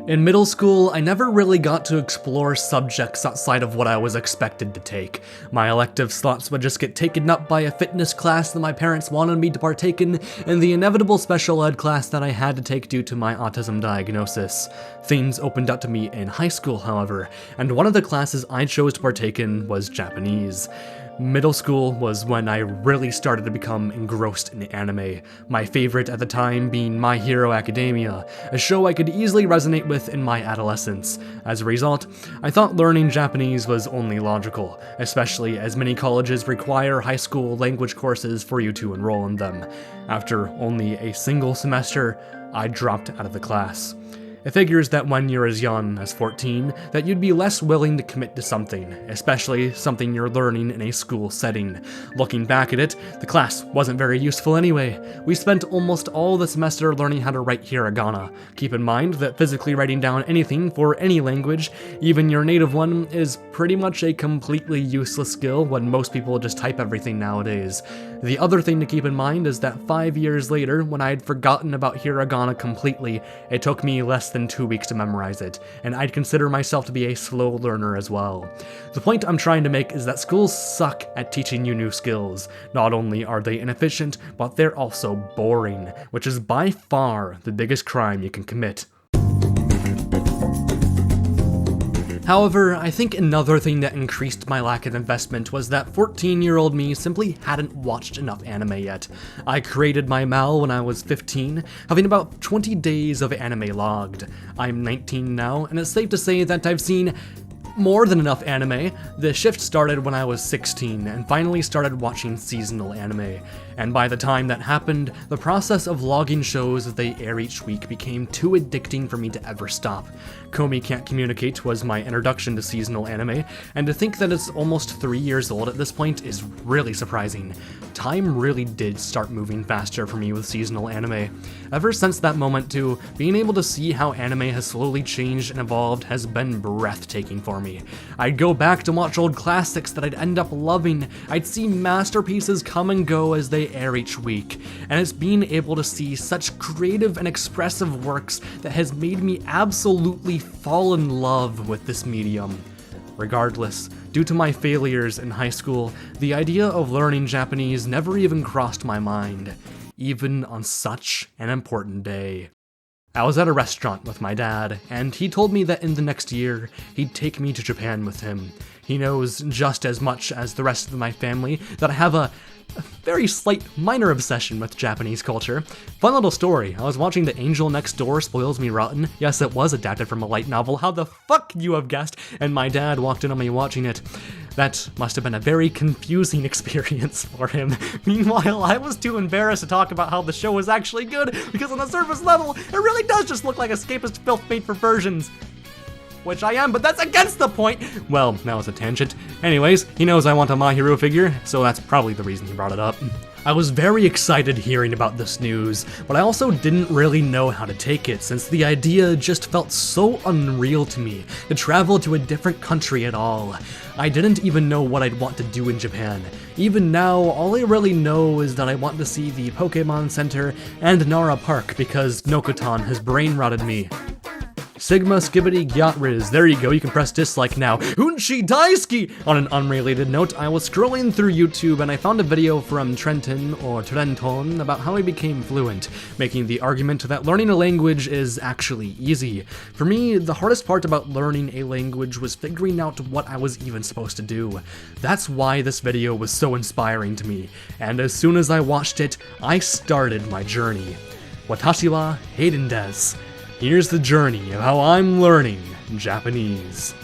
In middle school, I never really got to explore subjects outside of what I was expected to take. My elective slots would just get taken up by a fitness class that my parents wanted me to partake in, and the inevitable special ed class that I had to take due to my autism diagnosis. Things opened up to me in high school, however, and one of the classes I chose to partake in was Japanese. Middle school was when I really started to become engrossed in anime, my favorite at the time being My Hero Academia, a show I could easily resonate with in my adolescence. As a result, I thought learning Japanese was only logical, especially as many colleges require high school language courses for you to enroll in them. After only a single semester, I dropped out of the class. It figures that when you're as young as 14, that you'd be less willing to commit to something, especially something you're learning in a school setting. Looking back at it, the class wasn't very useful anyway. We spent almost all the semester learning how to write hiragana. Keep in mind that physically writing down anything for any language, even your native one, is pretty much a completely useless skill when most people just type everything nowadays. The other thing to keep in mind is that 5 years later, when I had forgotten about hiragana completely, it took me less than 2 weeks to memorize it, and I'd consider myself to be a slow learner as well. The point I'm trying to make is that schools suck at teaching you new skills. Not only are they inefficient, but they're also boring, which is by far the biggest crime you can commit. However, I think another thing that increased my lack of investment was that 14-year-old me simply hadn't watched enough anime yet. I created my MAL when I was 15, having about 20 days of anime logged. I'm 19 now, and it's safe to say that I've seen more than enough anime. The shift started when I was 16 and finally started watching seasonal anime. And by the time that happened, the process of logging shows as they air each week became too addicting for me to ever stop. Komi Can't Communicate was my introduction to seasonal anime, and to think that it's almost 3 years old at this point is really surprising. Time really did start moving faster for me with seasonal anime. Ever since that moment too, being able to see how anime has slowly changed and evolved has been breathtaking for me. I'd go back to watch old classics that I'd end up loving. I'd see masterpieces come and go as they air each week, and it's being able to see such creative and expressive works that has made me absolutely fall in love with this medium. Regardless, due to my failures in high school, the idea of learning Japanese never even crossed my mind, even on such an important day. I was at a restaurant with my dad, and he told me that in the next year, he'd take me to Japan with him. He knows just as much as the rest of my family that I have a very slight minor obsession with Japanese culture. Fun little story, I was watching The Angel Next Door Spoils Me Rotten. Yes, it was adapted from a light novel, how the fuck could you have guessed? And my dad walked in on me watching it. That must have been a very confusing experience for him. Meanwhile, I was too embarrassed to talk about how the show was actually good, because on the surface level, it really does just look like escapist filth made for versions. Which I am, but that's against the point! Well, that was a tangent. Anyways, he knows I want a My Hero figure, so that's probably the reason he brought it up. I was very excited hearing about this news, but I also didn't really know how to take it, since the idea just felt so unreal to me, to travel to a different country at all. I didn't even know what I'd want to do in Japan. Even now, all I really know is that I want to see the Pokemon Center and Nara Park because Nokotan has brain-rotted me. Sigma Skibbity Gyatrizz, there you go, you can press dislike now. Unchi Daisuki! On an unrelated note, I was scrolling through YouTube and I found a video from Trenton, or Trenton, about how he became fluent, making the argument that learning a language is actually easy. For me, the hardest part about learning a language was figuring out what I was even supposed to do. That's why this video was so inspiring to me, and as soon as I watched it, I started my journey. Watashi wa Aiden desu. Here's the journey of how I'm learning Japanese.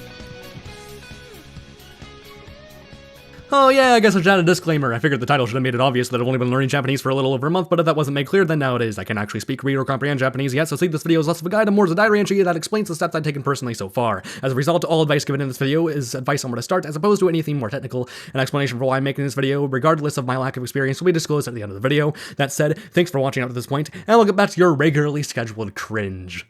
Oh yeah, I guess I should add a disclaimer. I figured the title should have made it obvious that I've only been learning Japanese for a little over a month, but if that wasn't made clear, then now it is. I can't actually speak, read, or comprehend Japanese yet, so see this video is less of a guide and more as a diary entry that explains the steps I've taken personally so far. As a result, all advice given in this video is advice on where to start, as opposed to anything more technical. An explanation for why I'm making this video, regardless of my lack of experience, will be disclosed at the end of the video. That said, thanks for watching up to this point, and we'll get back to your regularly scheduled cringe.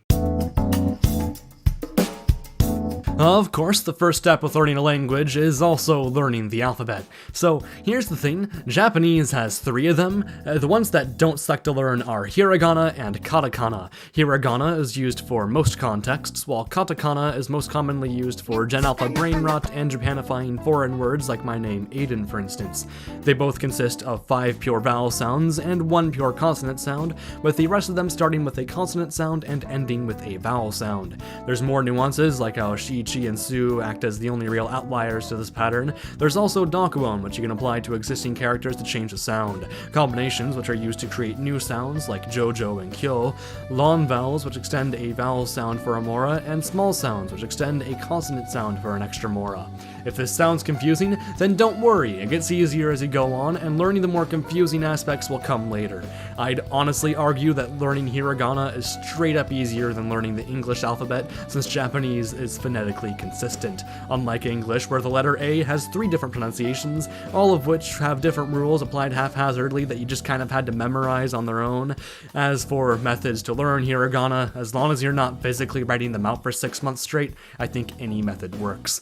Of course, the first step with learning a language is also learning the alphabet. So here's the thing, Japanese has 3 of them. The ones that don't suck to learn are Hiragana and Katakana. Hiragana is used for most contexts, while Katakana is most commonly used for Gen Alpha brain rot and Japanifying foreign words like my name Aiden, for instance. They both consist of 5 pure vowel sounds and 1 pure consonant sound, with the rest of them starting with a consonant sound and ending with a vowel sound. There's more nuances, like how shi, chi, and su act as the only real outliers to this pattern. There's also dokuon, which you can apply to existing characters to change the sound. Combinations, which are used to create new sounds, like jojo and kyo. Long vowels, which extend a vowel sound for a mora, and small sounds, which extend a consonant sound for an extra mora. If this sounds confusing, then don't worry, it gets easier as you go on, and learning the more confusing aspects will come later. I'd honestly argue that learning hiragana is straight up easier than learning the English alphabet, since Japanese is phonetically consistent, unlike English where the letter A has 3 different pronunciations, all of which have different rules applied haphazardly that you just kind of had to memorize on their own. As for methods to learn hiragana, as long as you're not physically writing them out for 6 months straight, I think any method works.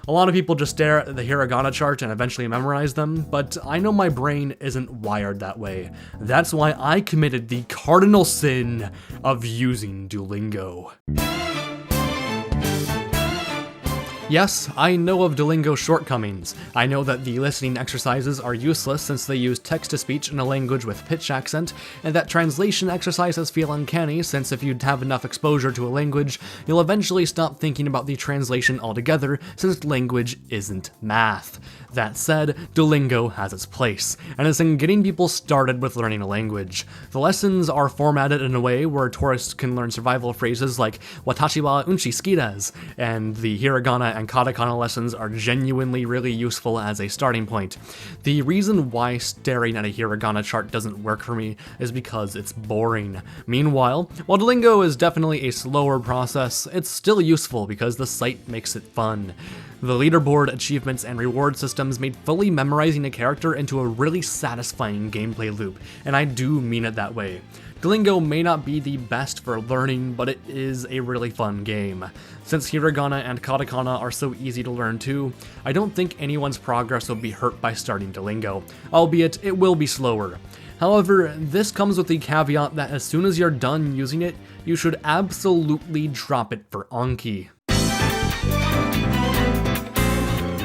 A lot of people just stare at the hiragana chart and eventually memorize them, but I know my brain isn't wired that way. That's why I committed the cardinal sin of using Duolingo. Yes, I know of Duolingo's shortcomings. I know that the listening exercises are useless since they use text-to-speech in a language with pitch accent, and that translation exercises feel uncanny since if you have enough exposure to a language, you'll eventually stop thinking about the translation altogether since language isn't math. That said, Duolingo has its place, and it's in getting people started with learning a language. The lessons are formatted in a way where tourists can learn survival phrases like watashi wa unchi suki desu, and the hiragana and katakana lessons are genuinely really useful as a starting point. The reason why staring at a hiragana chart doesn't work for me is because it's boring. Meanwhile, while Duolingo is definitely a slower process, it's still useful because the site makes it fun. The leaderboard, achievements, and reward systems made fully memorizing a character into a really satisfying gameplay loop, and I do mean it that way. Duolingo may not be the best for learning, but it is a really fun game. Since hiragana and katakana are so easy to learn too, I don't think anyone's progress will be hurt by starting Duolingo, albeit it will be slower. However, this comes with the caveat that as soon as you're done using it, you should absolutely drop it for Anki.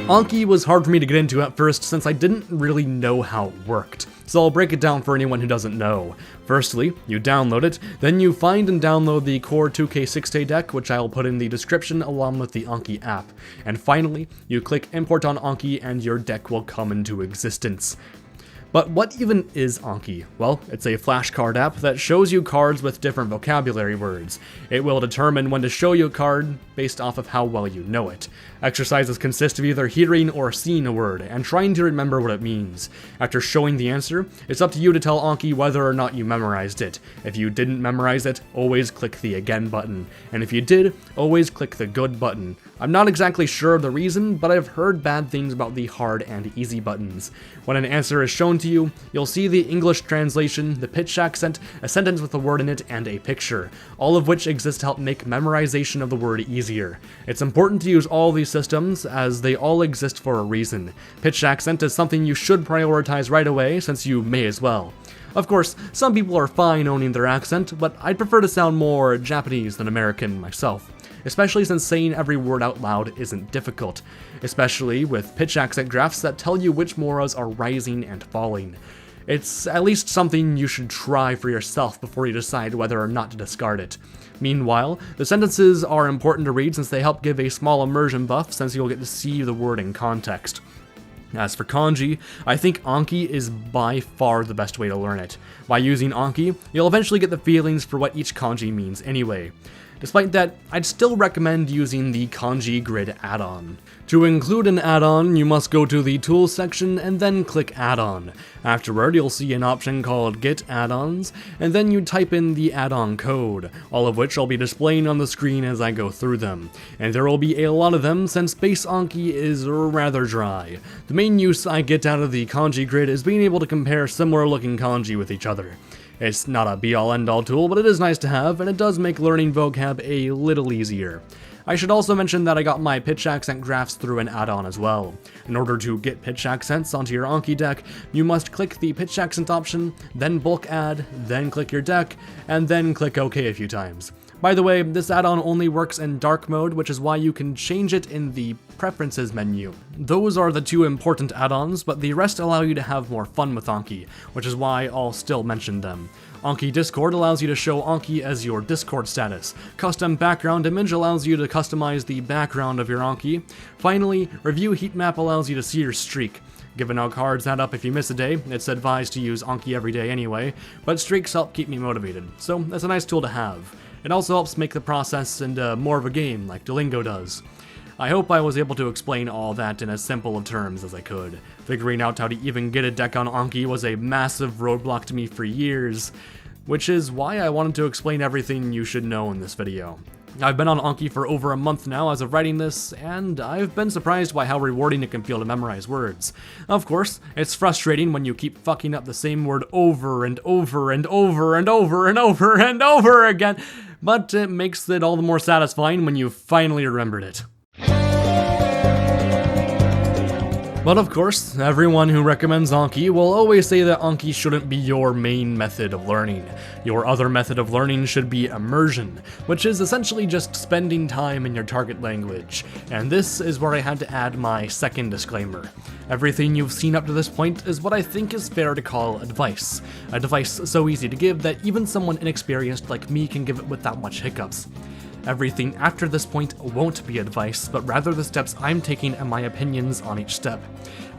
Anki was hard for me to get into at first since I didn't really know how it worked, so I'll break it down for anyone who doesn't know. Firstly, you download it, then you find and download the Core 2K6K deck, which I'll put in the description along with the Anki app. And finally, you click import on Anki and your deck will come into existence. But what even is Anki? Well, it's a flashcard app that shows you cards with different vocabulary words. It will determine when to show you a card based off of how well you know it. Exercises consist of either hearing or seeing a word and trying to remember what it means. After showing the answer, it's up to you to tell Anki whether or not you memorized it. If you didn't memorize it, always click the again button. And if you did, always click the good button. I'm not exactly sure of the reason, but I've heard bad things about the hard and easy buttons. When an answer is shown to you, you'll see the English translation, the pitch accent, a sentence with a word in it, and a picture, all of which exist to help make memorization of the word easier. It's important to use all these systems, as they all exist for a reason. Pitch accent is something you should prioritize right away, since you may as well. Of course, some people are fine owning their accent, but I'd prefer to sound more Japanese than American myself. Especially since saying every word out loud isn't difficult, especially with pitch accent graphs that tell you which moras are rising and falling. It's at least something you should try for yourself before you decide whether or not to discard it. Meanwhile, the sentences are important to read since they help give a small immersion buff since you'll get to see the word in context. As for kanji, I think Anki is by far the best way to learn it. By using Anki, you'll eventually get the feelings for what each kanji means anyway. Despite that, I'd still recommend using the Kanji Grid add-on. To include an add-on, you must go to the Tools section and then click Add-on. Afterward, you'll see an option called Get Add-ons, and then you type in the add-on code, all of which I'll be displaying on the screen as I go through them. And there will be a lot of them since base Anki is rather dry. The main use I get out of the Kanji Grid is being able to compare similar looking kanji with each other. It's not a be-all end-all tool, but it is nice to have, and it does make learning vocab a little easier. I should also mention that I got my pitch accent graphs through an add-on as well. In order to get pitch accents onto your Anki deck, you must click the pitch accent option, then bulk add, then click your deck, and then click OK a few times. By the way, this add-on only works in dark mode, which is why you can change it in the preferences menu. Those are the two important add-ons, but the rest allow you to have more fun with Anki, which is why I'll still mention them. Anki Discord allows you to show Anki as your Discord status. Custom background image allows you to customize the background of your Anki. Finally, review heatmap allows you to see your streak. Given how cards add up if you miss a day, it's advised to use Anki every day anyway, but streaks help keep me motivated, so that's a nice tool to have. It also helps make the process into more of a game, like Duolingo does. I hope I was able to explain all that in as simple of terms as I could. Figuring out how to even get a deck on Anki was a massive roadblock to me for years, which is why I wanted to explain everything you should know in this video. I've been on Anki for over a month now as of writing this, and I've been surprised by how rewarding it can feel to memorize words. Of course, it's frustrating when you keep fucking up the same word over and over and over and over and over and over again, but it makes it all the more satisfying when you finally remembered it. But of course, everyone who recommends Anki will always say that Anki shouldn't be your main method of learning. Your other method of learning should be immersion, which is essentially just spending time in your target language. And this is where I had to add my second disclaimer. Everything you've seen up to this point is what I think is fair to call advice. Advice so easy to give that even someone inexperienced like me can give it without much hiccups. Everything after this point won't be advice, but rather the steps I'm taking and my opinions on each step.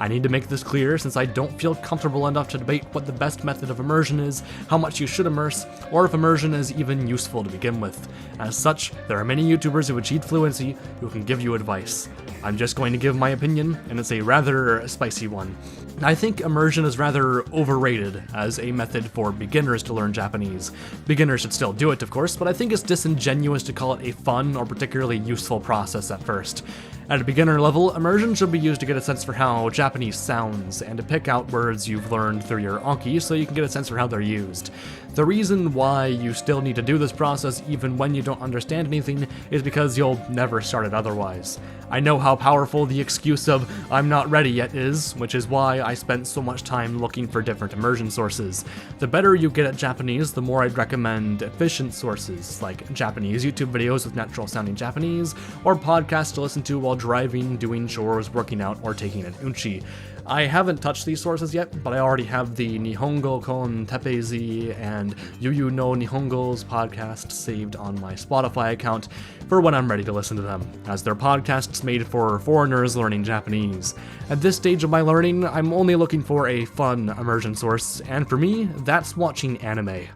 I need to make this clear since I don't feel comfortable enough to debate what the best method of immersion is, how much you should immerse, or if immersion is even useful to begin with. As such, there are many YouTubers who achieve fluency who can give you advice. I'm just going to give my opinion, and it's a rather spicy one. I think immersion is rather overrated as a method for beginners to learn Japanese. Beginners should still do it, of course, but I think it's disingenuous to call it a fun or particularly useful process at first. At a beginner level, immersion should be used to get a sense for how Japanese sounds, and to pick out words you've learned through your Anki so you can get a sense for how they're used. The reason why you still need to do this process even when you don't understand anything is because you'll never start it otherwise. I know how powerful the excuse of "I'm not ready yet" is, which is why I spent so much time looking for different immersion sources. The better you get at Japanese, the more I'd recommend efficient sources, like Japanese YouTube videos with natural sounding Japanese, or podcasts to listen to while driving, doing chores, working out, or taking an unchi. I haven't touched these sources yet, but I already have the Nihongo kon Teppeizi and Yuyu no Nihongo's podcast saved on my Spotify account for when I'm ready to listen to them, as they're podcasts made for foreigners learning Japanese. At this stage of my learning, I'm only looking for a fun immersion source, and for me, that's watching anime.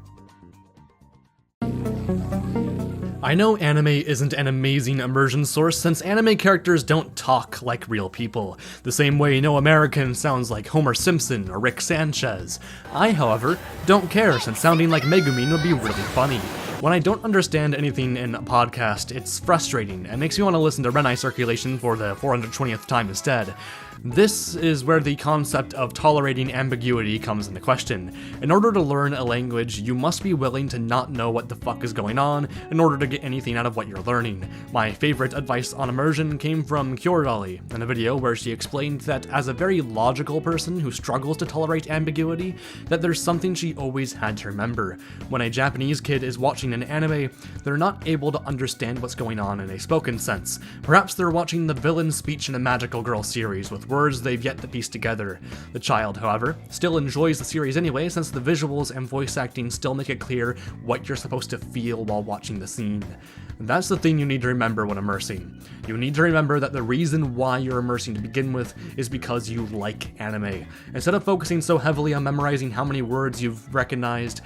I know anime isn't an amazing immersion source since anime characters don't talk like real people, the same way no American sounds like Homer Simpson or Rick Sanchez. I, however, don't care since sounding like Megumin would be really funny. When I don't understand anything in a podcast, it's frustrating and makes me want to listen to Renai Circulation for the 420th time instead. This is where the concept of tolerating ambiguity comes into question. In order to learn a language, you must be willing to not know what the fuck is going on in order to get anything out of what you're learning. My favorite advice on immersion came from Kyoridali in a video where she explained that as a very logical person who struggles to tolerate ambiguity, that there's something she always had to remember. When a Japanese kid is watching an anime, they're not able to understand what's going on in a spoken sense. Perhaps they're watching the villain's speech in a Magical Girl series with words they've yet to piece together. The child, however, still enjoys the series anyway since the visuals and voice acting still make it clear what you're supposed to feel while watching the scene. That's the thing you need to remember when immersing. You need to remember that the reason why you're immersing to begin with is because you like anime. Instead of focusing so heavily on memorizing how many words you've recognized,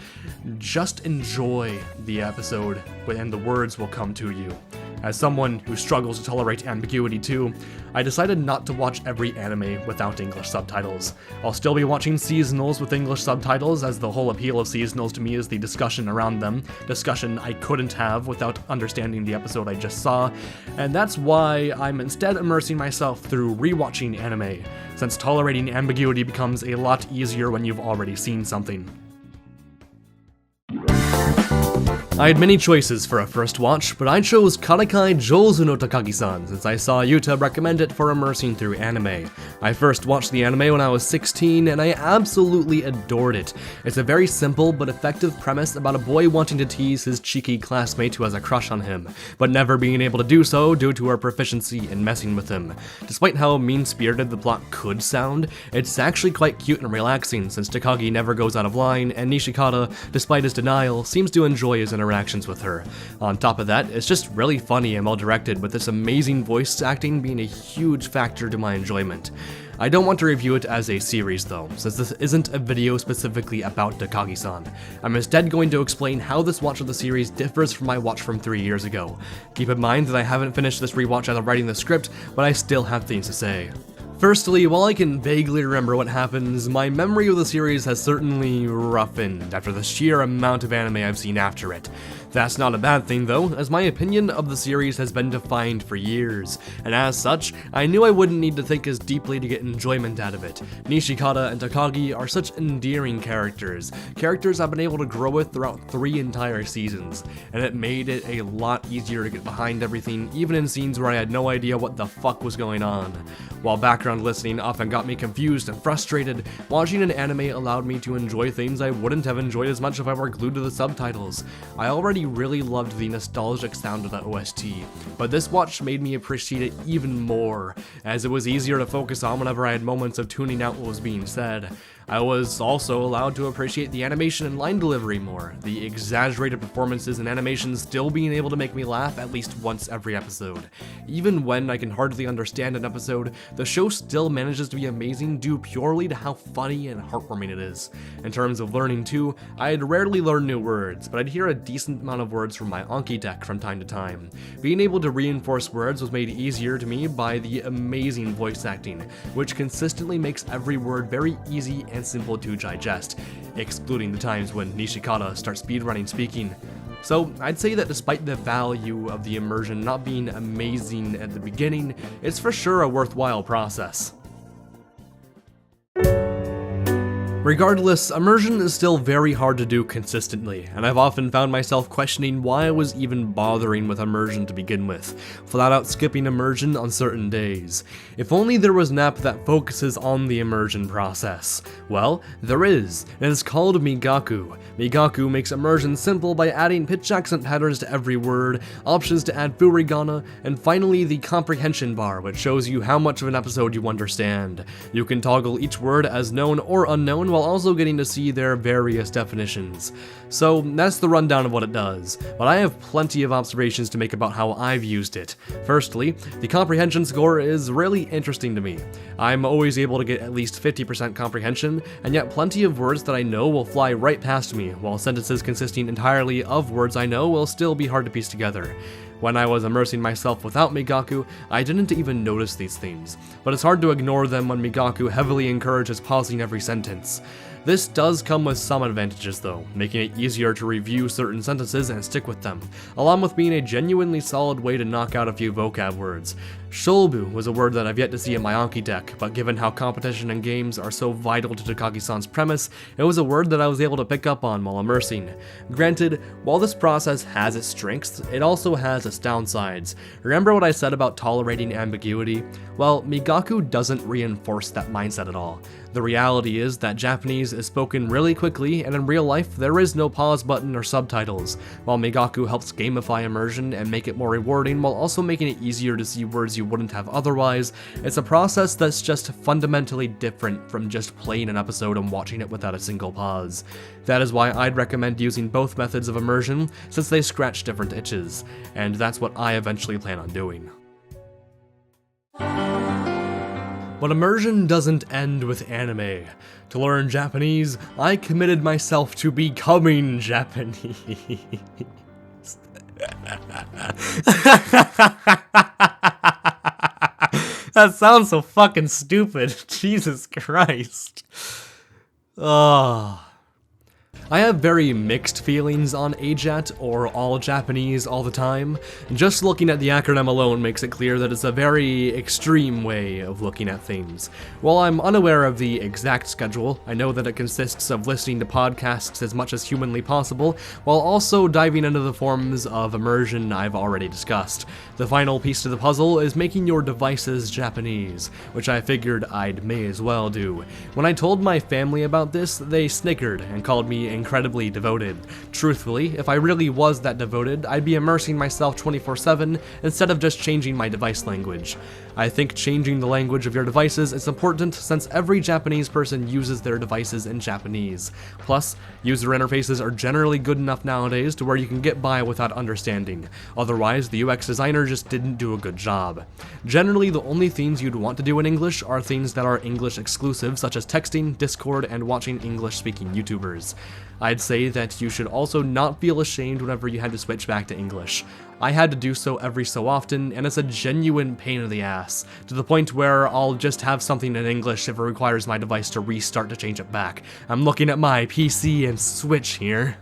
just enjoy the episode and the words will come to you. As someone who struggles to tolerate ambiguity too, I decided not to watch every anime without English subtitles. I'll still be watching seasonals with English subtitles, as the whole appeal of seasonals to me is the discussion around them, discussion I couldn't have without understanding the episode I just saw, and that's why I'm instead immersing myself through rewatching anime, since tolerating ambiguity becomes a lot easier when you've already seen something. I had many choices for a first watch, but I chose Karakai Jouzu no Takagi-san since I saw Yuta recommend it for immersing through anime. I first watched the anime when I was 16 and I absolutely adored it. It's a very simple but effective premise about a boy wanting to tease his cheeky classmate who has a crush on him, but never being able to do so due to her proficiency in messing with him. Despite how mean-spirited the plot could sound, it's actually quite cute and relaxing since Takagi never goes out of line and Nishikata, despite his denial, seems to enjoy his interactions with her. On top of that, it's just really funny and well directed, with this amazing voice acting being a huge factor to my enjoyment. I don't want to review it as a series though, since this isn't a video specifically about Takagi-san. I'm instead going to explain how this watch of the series differs from my watch from 3 years ago. Keep in mind that I haven't finished this rewatch as of writing the script, but I still have things to say. Firstly, while I can vaguely remember what happens, my memory of the series has certainly roughened after the sheer amount of anime I've seen after it. That's not a bad thing though, as my opinion of the series has been defined for years, and as such, I knew I wouldn't need to think as deeply to get enjoyment out of it. Nishikata and Takagi are such endearing characters I've been able to grow with throughout 3 entire seasons, and it made it a lot easier to get behind everything, even in scenes where I had no idea what the fuck was going on. While background listening often got me confused and frustrated, watching an anime allowed me to enjoy things I wouldn't have enjoyed as much if I were glued to the subtitles. I already really loved the nostalgic sound of the OST, but this watch made me appreciate it even more, as it was easier to focus on whenever I had moments of tuning out what was being said. I was also allowed to appreciate the animation and line delivery more, the exaggerated performances and animations still being able to make me laugh at least once every episode. Even when I can hardly understand an episode, the show still manages to be amazing due purely to how funny and heartwarming it is. In terms of learning too, I'd rarely learn new words, but I'd hear a decent amount of words from my Anki deck from time to time. Being able to reinforce words was made easier to me by the amazing voice acting, which consistently makes every word very easy and simple to digest, excluding the times when Nishikata starts speedrunning speaking. So I'd say that despite the value of the immersion not being amazing at the beginning, it's for sure a worthwhile process. Regardless, immersion is still very hard to do consistently, and I've often found myself questioning why I was even bothering with immersion to begin with, flat out skipping immersion on certain days. If only there was an app that focuses on the immersion process. Well, there is, and it's called Migaku. Migaku makes immersion simple by adding pitch accent patterns to every word, options to add furigana, and finally the comprehension bar, which shows you how much of an episode you understand. You can toggle each word as known or unknown while also getting to see their various definitions. So that's the rundown of what it does, but I have plenty of observations to make about how I've used it. Firstly, the comprehension score is really interesting to me. I'm always able to get at least 50% comprehension, and yet plenty of words that I know will fly right past me, while sentences consisting entirely of words I know will still be hard to piece together. When I was immersing myself without Migaku, I didn't even notice these things, but it's hard to ignore them when Migaku heavily encourages pausing every sentence. This does come with some advantages though, making it easier to review certain sentences and stick with them, along with being a genuinely solid way to knock out a few vocab words. Shobu was a word that I've yet to see in my Anki deck, but given how competition and games are so vital to Takagi-san's premise, it was a word that I was able to pick up on while immersing. Granted, while this process has its strengths, it also has its downsides. Remember what I said about tolerating ambiguity? Well, Migaku doesn't reinforce that mindset at all. The reality is that Japanese is spoken really quickly, and in real life, there is no pause button or subtitles. While Migaku helps gamify immersion and make it more rewarding while also making it easier to see words you wouldn't have otherwise, it's a process that's just fundamentally different from just playing an episode and watching it without a single pause. That is why I'd recommend using both methods of immersion, since they scratch different itches, and that's what I eventually plan on doing. But immersion doesn't end with anime. To learn Japanese, I committed myself to becoming Japanese. That sounds so fucking stupid. Jesus Christ. I have very mixed feelings on AJATT, or all Japanese all the time. Just looking at the acronym alone makes it clear that it's a very extreme way of looking at things. While I'm unaware of the exact schedule, I know that it consists of listening to podcasts as much as humanly possible, while also diving into the forms of immersion I've already discussed. The final piece to the puzzle is making your devices Japanese, which I figured I'd may as well do. When I told my family about this, they snickered and called me incredibly devoted. Truthfully, if I really was that devoted, I'd be immersing myself 24/7 instead of just changing my device language. I think changing the language of your devices is important since every Japanese person uses their devices in Japanese. Plus, user interfaces are generally good enough nowadays to where you can get by without understanding. Otherwise, the UX designer just didn't do a good job. Generally, the only things you'd want to do in English are things that are English exclusive, such as texting, Discord, and watching English-speaking YouTubers. I'd say that you should also not feel ashamed whenever you had to switch back to English. I had to do so every so often, and it's a genuine pain in the ass, to the point where I'll just have something in English if it requires my device to restart to change it back. I'm looking at my PC and Switch here.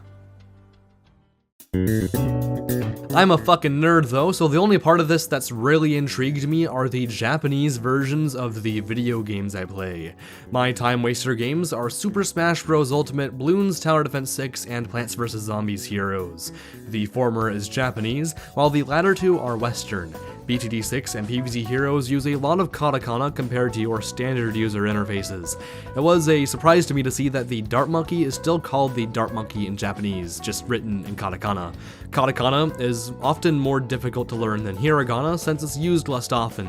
I'm a fucking nerd though, so the only part of this that's really intrigued me are the Japanese versions of the video games I play. My time waster games are Super Smash Bros. Ultimate, Bloons Tower Defense 6, and Plants vs. Zombies Heroes. The former is Japanese, while the latter two are Western. BTD6 and PvZ Heroes use a lot of katakana compared to your standard user interfaces. It was a surprise to me to see that the Dart Monkey is still called the Dart Monkey in Japanese, just written in katakana. Katakana is often more difficult to learn than hiragana since it's used less often.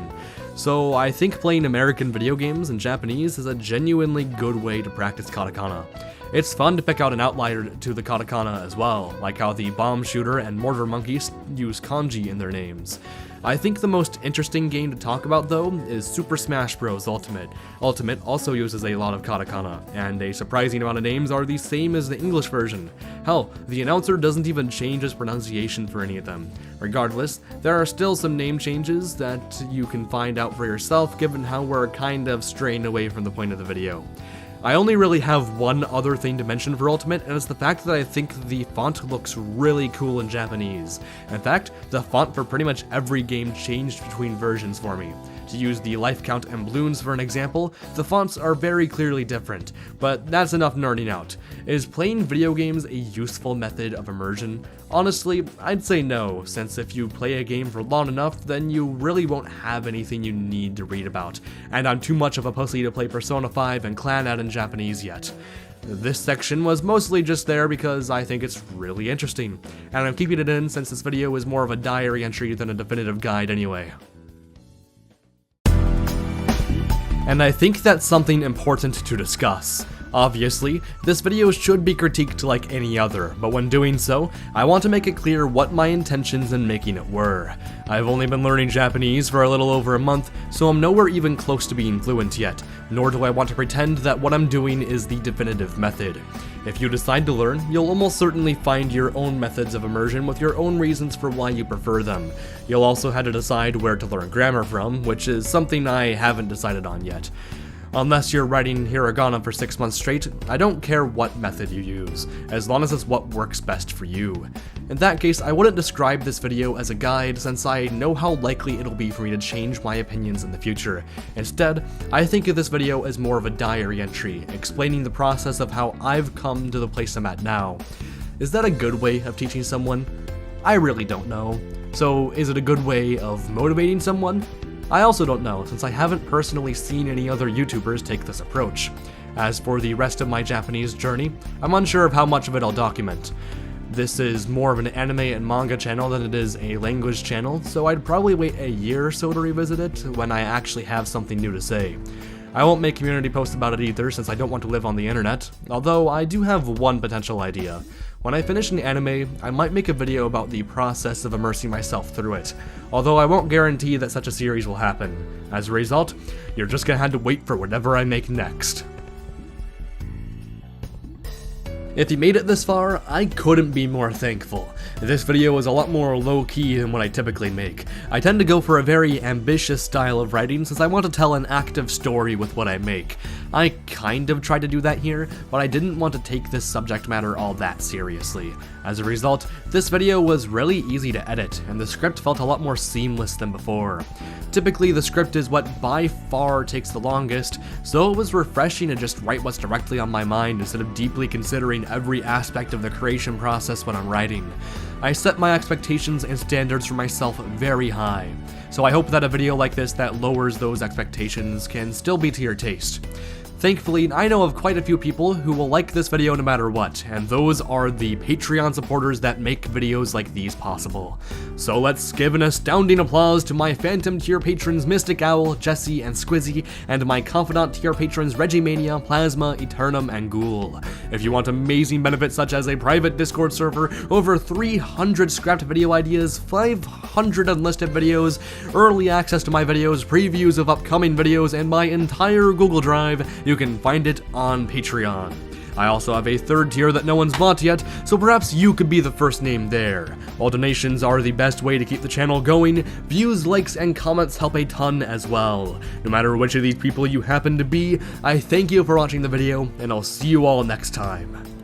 So I think playing American video games in Japanese is a genuinely good way to practice katakana. It's fun to pick out an outlier to the katakana as well, like how the Bomb Shooter and Mortar Monkeys use kanji in their names. I think the most interesting game to talk about though is Super Smash Bros. Ultimate. Ultimate also uses a lot of katakana, and a surprising amount of names are the same as the English version. Hell, the announcer doesn't even change his pronunciation for any of them. Regardless, there are still some name changes that you can find out for yourself given how we're kind of straying away from the point of the video. I only really have one other thing to mention for Ultimate, and it's the fact that I think the font looks really cool in Japanese. In fact, the font for pretty much every game changed between versions for me. To use the life count and balloons for an example, the fonts are very clearly different, but that's enough nerding out. Is playing video games a useful method of immersion? Honestly, I'd say no, since if you play a game for long enough, then you really won't have anything you need to read about, and I'm too much of a pussy to play Persona 5 and CLANNAD in Japanese yet. This section was mostly just there because I think it's really interesting, and I'm keeping it in since this video is more of a diary entry than a definitive guide anyway. And I think that's something important to discuss. Obviously, this video should be critiqued like any other, but when doing so, I want to make it clear what my intentions in making it were. I've only been learning Japanese for a little over a month, so I'm nowhere even close to being fluent yet, nor do I want to pretend that what I'm doing is the definitive method. If you decide to learn, you'll almost certainly find your own methods of immersion with your own reasons for why you prefer them. You'll also have to decide where to learn grammar from, which is something I haven't decided on yet. Unless you're writing hiragana for 6 months straight, I don't care what method you use, as long as it's what works best for you. In that case, I wouldn't describe this video as a guide since I know how likely it'll be for me to change my opinions in the future. Instead, I think of this video as more of a diary entry, explaining the process of how I've come to the place I'm at now. Is that a good way of teaching someone? I really don't know. So is it a good way of motivating someone? I also don't know, since I haven't personally seen any other YouTubers take this approach. As for the rest of my Japanese journey, I'm unsure of how much of it I'll document. This is more of an anime and manga channel than it is a language channel, so I'd probably wait a year or so to revisit it when I actually have something new to say. I won't make community posts about it either since I don't want to live on the internet, although I do have one potential idea. When I finish an anime, I might make a video about the process of immersing myself through it, although I won't guarantee that such a series will happen. As a result, you're just gonna have to wait for whatever I make next. If you made it this far, I couldn't be more thankful. This video is a lot more low-key than what I typically make. I tend to go for a very ambitious style of writing since I want to tell an active story with what I make. I kind of tried to do that here, but I didn't want to take this subject matter all that seriously. As a result, this video was really easy to edit, and the script felt a lot more seamless than before. Typically, the script is what by far takes the longest, so it was refreshing to just write what's directly on my mind instead of deeply considering every aspect of the creation process when I'm writing. I set my expectations and standards for myself very high, so I hope that a video like this that lowers those expectations can still be to your taste. Thankfully, I know of quite a few people who will like this video no matter what, and those are the Patreon supporters that make videos like these possible. So let's give an astounding applause to my Phantom tier patrons Mystic Owl, Jesse, and Squizzy, and my Confidant tier patrons Regimania, Plasma, Eternum, and Ghoul. If you want amazing benefits such as a private Discord server, over 300 scrapped video ideas, 500 unlisted videos, early access to my videos, previews of upcoming videos, and my entire Google Drive, you can find it on Patreon. I also have a third tier that no one's bought yet, so perhaps you could be the first name there. While donations are the best way to keep the channel going, views, likes, and comments help a ton as well. No matter which of these people you happen to be, I thank you for watching the video, and I'll see you all next time.